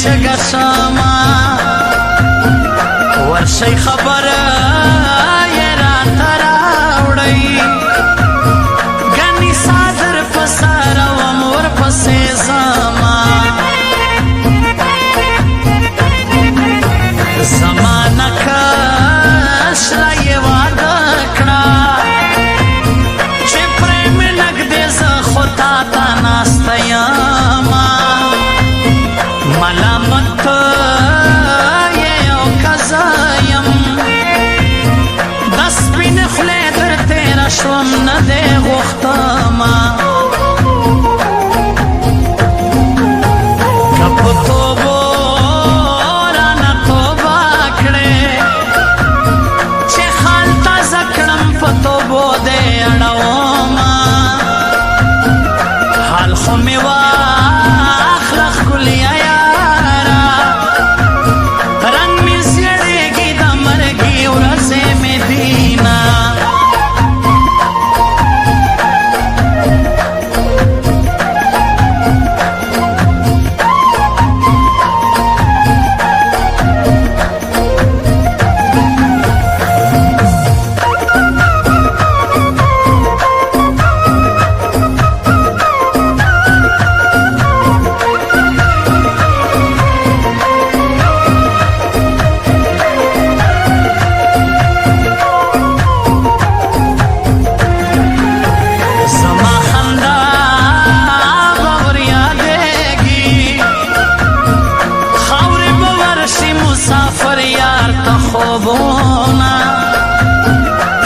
چگه شما ورشي خبر یې راته راوړئ ګنې صادر په سر وم ورپسې زما زمانه کشله یې واده کړه چې پرې مې نږدې زه خو تا ته ناسته یمه ملامت یې یو که زه یم د سپینې خولې در تېره شوم نه دې غوښتمه که په توبو رانه توبه کړې چې خال تازه کړم په توبو دې اړومه حال خو مې واخله ښکليه یاره رنګ مې زیړېږي د مرګي ورځې مې دینه خوبونا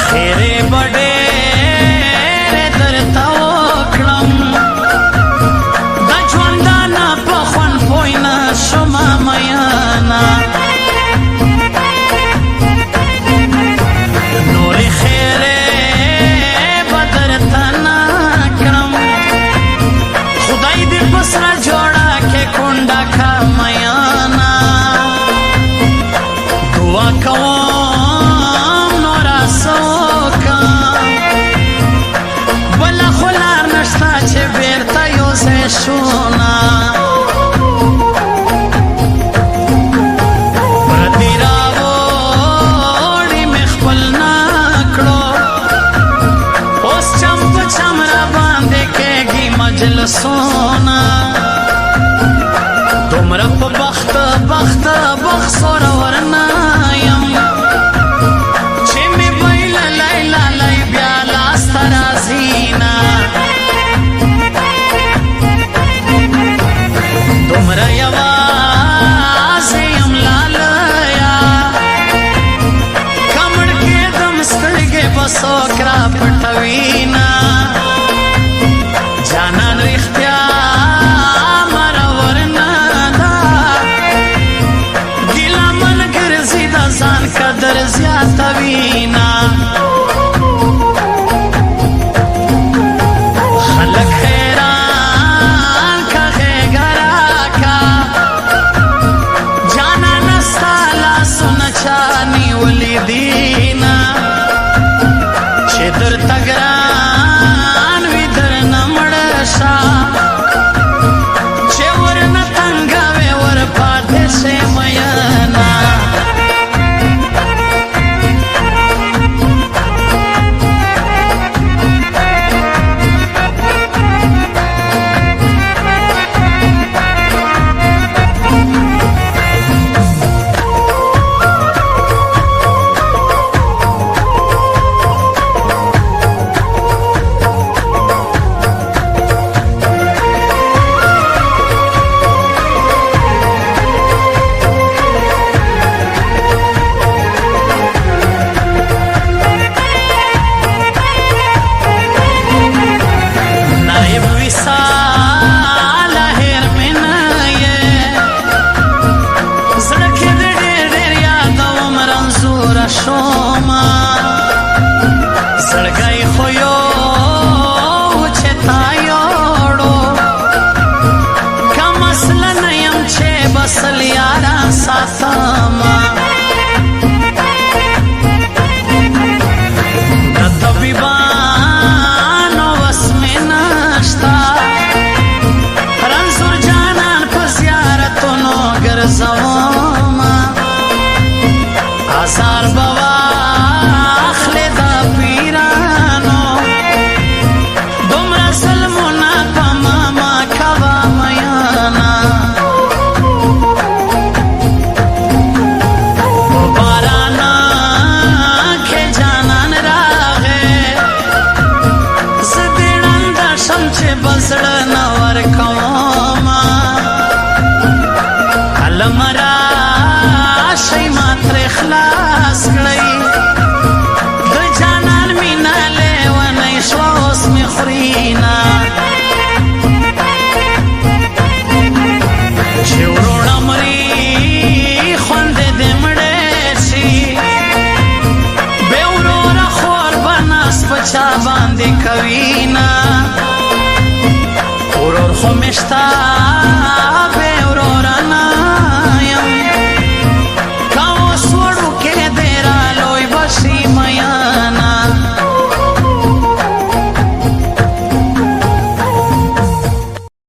خیرې به ډېرې درته وکړم د ژوندانه په خوند پوی نه شومه میینه نورې خیرې به درته نه کړم خدای دې په سره جوړه کې کونډه که میینه دعا کوم نوره څه وکړم بله خو لار نشته چې بېرته یوځای شو نه پردي راوړي مې خپل نه کړو اوس چم په چم راباندې کېږي مجلسونه دومره په بخت زورور نه یم چې مې ویله لیلی بیا لاسته راځي نه دومره یوازې یم لالیا که مړ کېدم سترګې به څوک راپټوي نه جانان رښتیا ځان قدر زیاتوي نه خلک حیران که غېږه راکه جانانه ستا لاسونه چا نیولي دي نه چې درته ګران وي درنه مړه شه چې ورنه تنګه وې ورپاتې شې میینه ګرځوما آثار بوا اخلی دا پیرانو دومره ظلمونه په ماما کوه میانا بارانا کې جانان راغې زه دې ړنده شم چې بزړه نه ورکوما المرا شي ما تر خلاص کړی د جانان مینا لیونی شو اوس می خورینا چې وروڼه مري خوندې دې مړې شي بې وروره خور به ناس په چا باندې کوي نه ورور خو مې شته